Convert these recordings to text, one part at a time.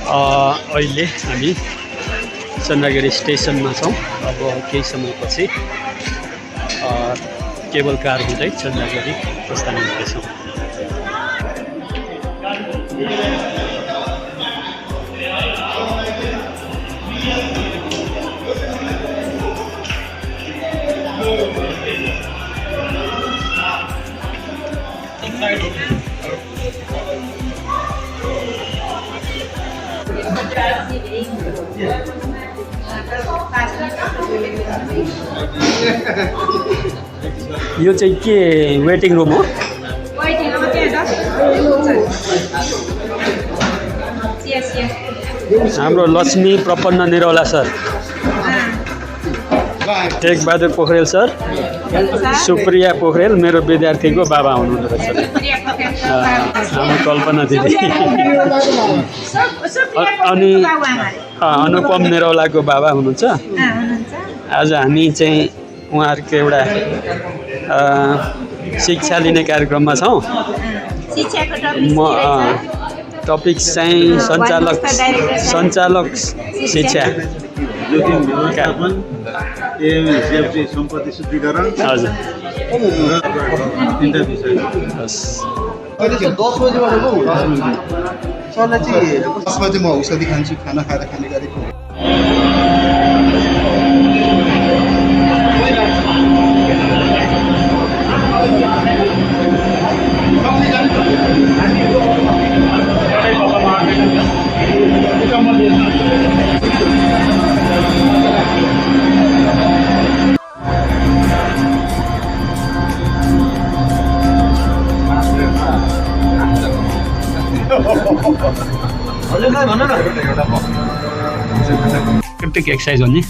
अहिले हामी चन्द्रगिरी स्टेसनमा छौँ। अब केही समयपछि केबल कार हुँदै चन्द्रगिरी प्रस्थान हुँदैछौँ। यो चाहिँ के वेटिङ रुम हो? हाम्रो लक्ष्मी प्रपन्न निरौला सर, टेकबहादुर पोखरेल सर, सुप्रिया पोखरेल मेरो विद्यार्थीको बाबा हुनुहुँदो रहेछ। हाम्रो कल्पना दिदी अनि अनुपम निरौलाको बाबा हुनुहुन्छ। आज हामी चाहिँ उहाँहरूको एउटा शिक्षा लिने कार्यक्रममा छौँ। म टपिक चाहिँ सञ्चालक शिक्षा सम्पत्ति शुद्धिकरण। हजुर 10 बजे म औषधि खान्छु, खाना खाएर खाने गरेको। एक्सर्साइज हो नि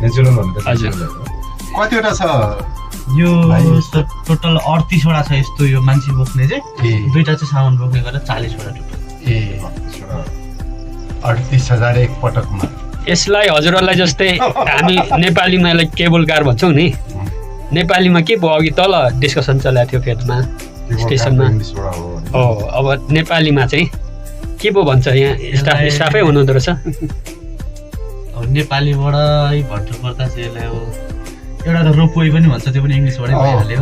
नेचुरल हजुर। कतिवटा छ यो? टोटल 38 वटा छ यस्तो। यो मान्छे बोक्ने चाहिँ दुईटा चाहिँ सामान बोक्ने गरेर 40 वटा टोटल। 38,000 एक पटकमा। यसलाई हजुरहरूलाई जस्तै हामी नेपालीमा यसलाई केबल कार भन्छौँ नि। नेपालीमा के भयो? अघि तल डिस्कसन चलाएको थियो फेदमा स्टेसनमा। हो, अब नेपालीमा चाहिँ के पो भन्छ? यहाँ स्टाफै हुनुहुँदो रहेछ। अब नेपालीबाटै भन्नुपर्दा चाहिँ यसलाई अब एउटा त रोपवे पनि भन्छ, त्यो पनि इङ्ग्लिसबाटै भइहाल्यो।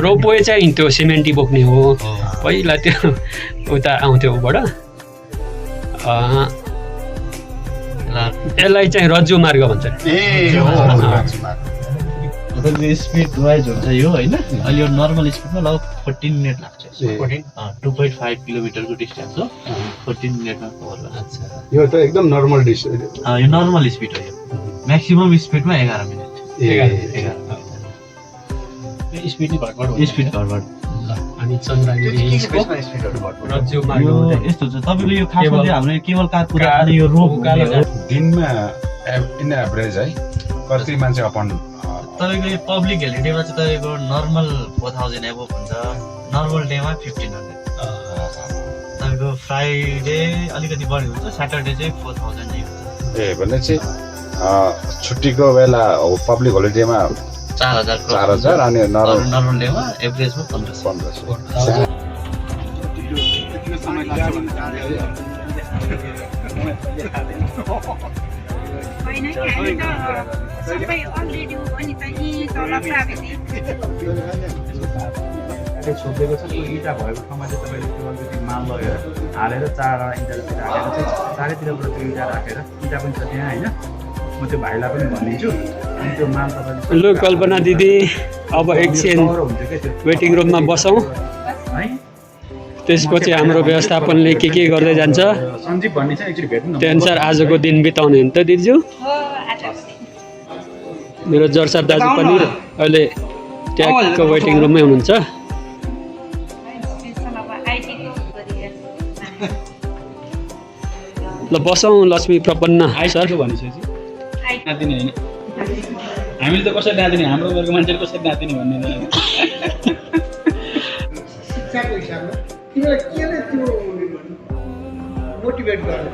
रोपवे चाहिँ त्यो सिमेन्टी बोक्ने हो। पहिला त्यो उता आउँथ्यो उबाट। यसलाई चाहिँ रज्जु मार्ग भन्छ। स्पिड वाइज हुन्छ यो होइन। अहिले यो नर्मल स्पिडमा लगभग 14 मिनट लाग्छ। 2.5 किलोमिटरको डिस्टेन्स हो, 14 मिनटमा कभर गर्छ। यो त एकदम नर्मल यो नर्मल स्पिड हो। यो म्याक्सिमम स्पिडमा 11 मिनट। स्पिड घटबड। अनि चन्द्रगिरी यस्तो छ तपाईँको यो खासमा चाहिँ हाम्रो केबल कार कुरा यो रोप दिनमा इन एभरेज है कति मान्छे अपन तपाईँको यो पब्लिक होलिडेमा चाहिँ तपाईँको नर्मल 4000 एबोभ हुन्छ। नर्मल डेमा 1500। तपाईँको फ्राइडे अलिकति बढी हुन्छ, स्याटरडे चाहिँ 4000 नै हुन्छ। भनेपछि छुट्टीको बेला पब्लिक होलिडेमा 4000 अनि नर्मल डेमा एभरेजमा 1500। छोपेको छ त्यो इँटा भएको ठाउँमा चाहिँ तपाईँले त्यो अलिकति माल लगेर हालेर 4 इँटातिर हालेर चाहिँ चारैतिरबाट त्यो इँटा राखेर इँटा पनि छ त्यहाँ होइन। म त्यो भाइलाई पनि भनिदिन्छु। अनि त्यो माल तपाईँले लु कल्पना दिदी अब एकछिन वेटिङ रुममा बसौँ है। त्यसपछि हाम्रो व्यवस्थापनले के गर्दै जान्छ सञ्जीव भन्ने चाहिँ एकचोटि भेट्नु न। त्यही अनुसार आजको दिन बिताउने हो नि त दिदीज्यू। मेरो जर्सा दाजु पनि अहिले ट्यागको वेटिङ रुममै हुनुहुन्छ। ल बसौँ लक्ष्मी प्रपन्न सर भनिसकेपछि नातिनी होइन, हामीले त कसरी नातिनी, हाम्रो वर्गको मान्छेले कसरी नातिनी भन्ने शिक्षाको हिसाबमा तिमीलाई केले त्यो मोटिभेट गर्नु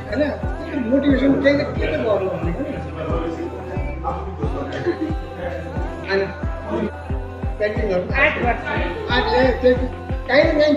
होइन? मोटिभेसन के गर्नु भनेको होइन। पेन्टिङ गर्नु आर्ट काहीँ न काहीँ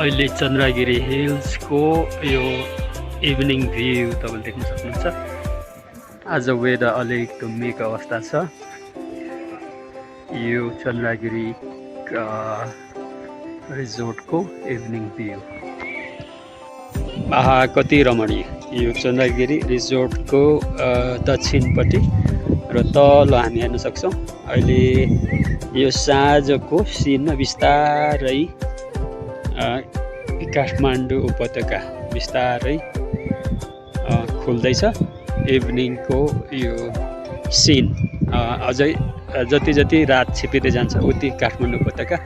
अहिले चन्द्रगिरी हिल्सको यो इभिनिङ भ्यू तपाईँले देख्न सक्नुहुन्छ। आज वेदर अलिक धुम्मीको अवस्था छ। यो चन्द्रगिरी रिजोर्टको इभिनिङ भ्यू आहा कति रमणीय। यो चन्द्रगिरी रिजोर्टको दक्षिणपट्टि र तल हामी हेर्न सक्छौँ। अहिले यो साँझको सिनमा बिस्तारै काठमाडौँ उपत्यका बिस्तारै खुल्दैछ। इभिनिङको यो सिन अझै जति जति रात छिपिँदै जान्छ उति काठमाडौँ उपत्यका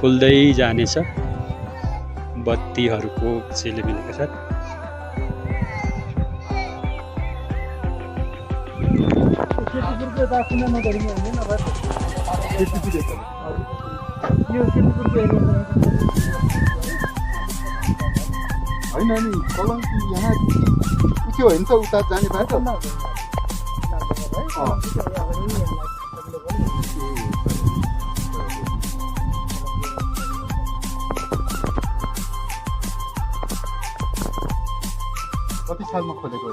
खुल्दै जानेछ बत्तीहरूको झिलिमिलीको साथ। होइन नि कलङ्की यहाँ उठ्यो भने त उता जाने भए त कति सालमा खोलेको हो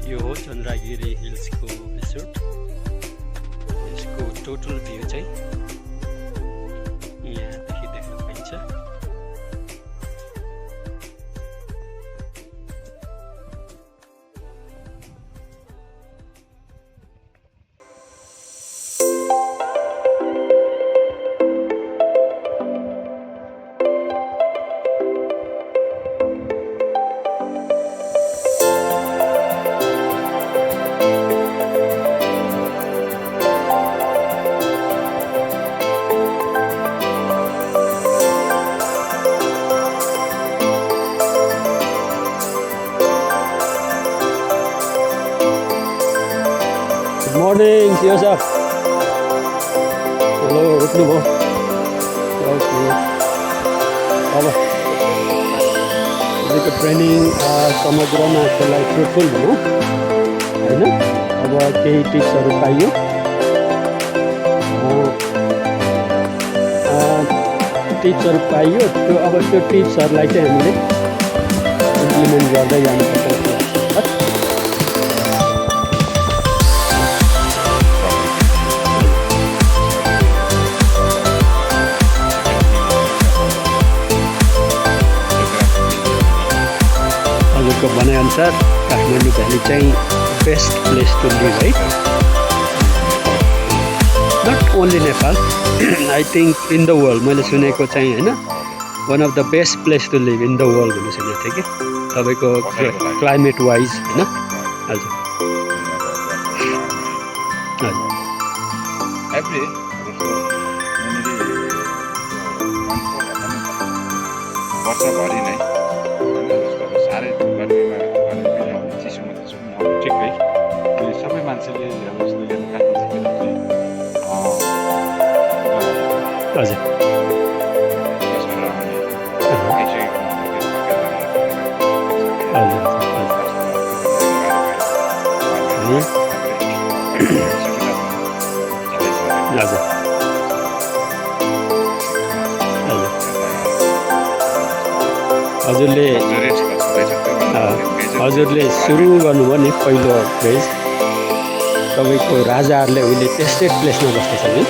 यो हो चन्द्रगिरी हिल्सको रिसोर्ट। यसको टोटल भ्यू चाहिँ यहाँदेखि देख्न पाइन्छ। मर्निङ सियो सर। हेलो उठ्नुभयो? ओके अब अहिलेको ट्रेनिङ समग्रमा त्यसलाई फ्रुटफुल भनौँ होइन। अब केही टिप्सहरू पाइयो। त्यो अब त्यो टिप्सहरूलाई चाहिँ हामीले इम्प्लिमेन्ट गर्दै जानुपर्छ। हजुरको भनाइअनुसार काठमाडौँ भ्याली चाहिँ बेस्ट प्लेस टु लिभ है। Not only Nepal, I think in the world. मैले सुनेको चाहिँ होइन one of the best place to live in the world भन्ने सुनेको थिएँ कि तपाईँको क्लाइमेट वाइज होइन। हजुर हजुर वर्षभरि नै साह्रै गर्मीमा चिसोमा त ठिकै। सबै मान्छेले अब यस्तो हजुर हजुर हजुरले हजुरले सुरु गर्नुभयो नि पहिलो फेज तपाईँको राजाहरूले उहिले टेस्टेड प्लेसमा बस्दैछ नि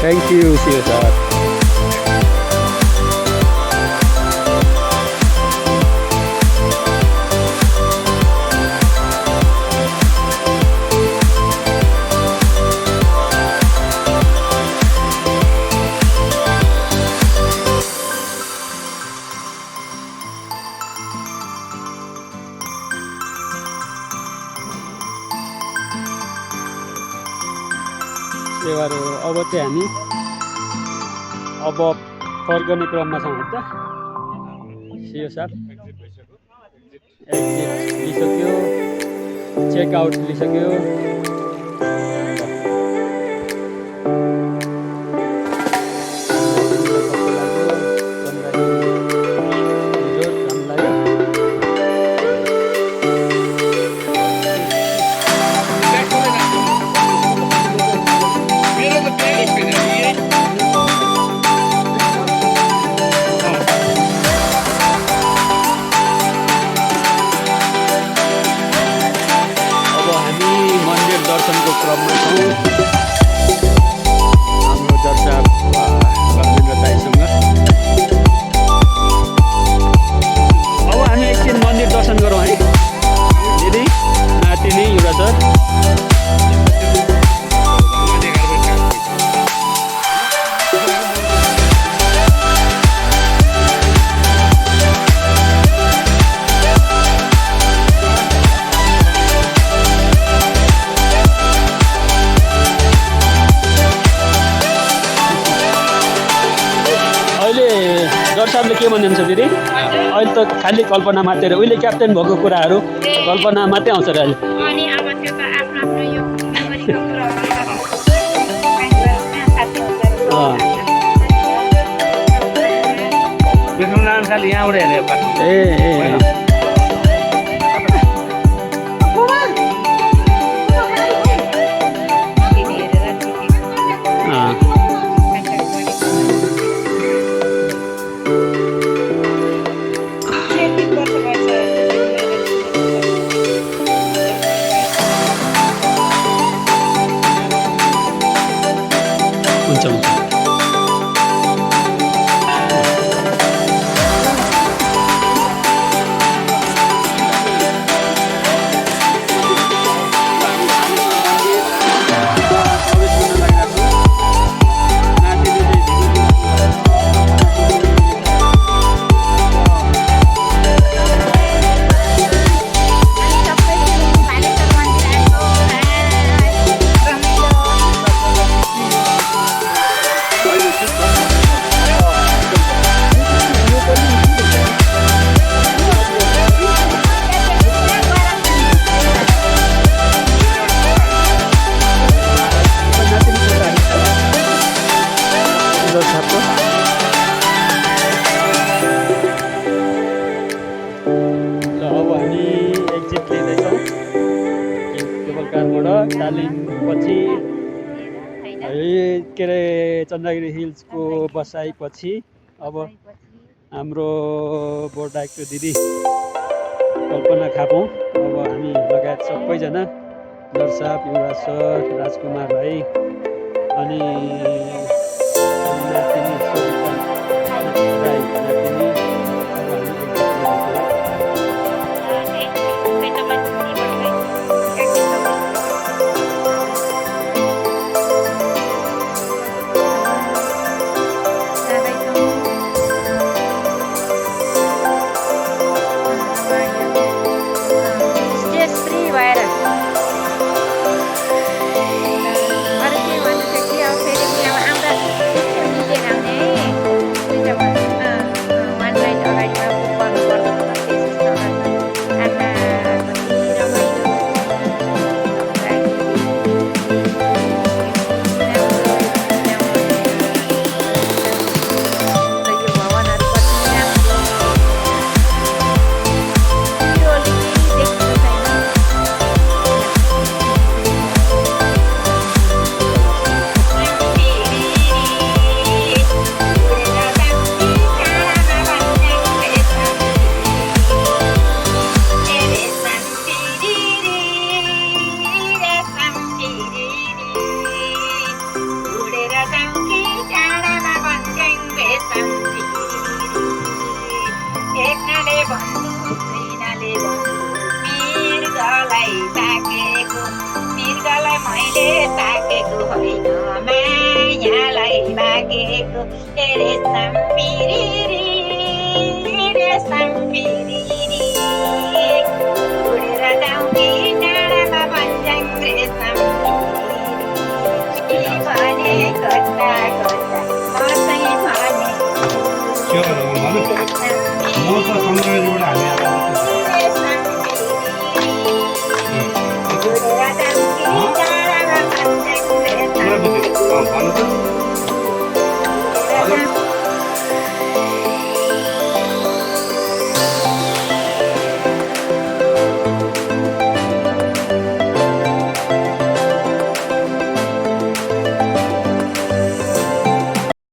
थ्याङ्क यू सियो सर सेवारो अब चाहिँ हामी अब फर्कने क्रममा छौँ है त सियो सर एक्जिट लिइसक्यो चेकआउट लिइसक्यो दर्शनको क्रममा छौँ हाम्रो दर्शक लक्ष्मेन्द्र दाइसँग अब हामी एकछिन मन्दिर दर्शन गरौँ है दिदी नातिनी युवा सर दर्शकले के भन्नुहुन्छ दिदी अहिले त खालि कल्पना मात्रै उहिले क्याप्टेन भएको कुराहरू कल्पना मात्रै आउँछ र अहिले अनि अब त्यो त आफ्नो आफ्नो यो मेमोरीको कुराहरू खालि यहाँबाट हेरेर ए हुन्छ हुन्छ तालिमपछि के अरे चन्द्रगिरी हिल्सको बसाइपछि अब हाम्रो बोर्ड डाइरेक्टर दिदी कल्पना खापौँ अब हामी लगायत सबैजना दर्शक युवराज सर राजकुमार भाइ अनि मैले ताकेको होइन मायालाई मागेको ए रेशम पिरिरी रेशम पिरिरी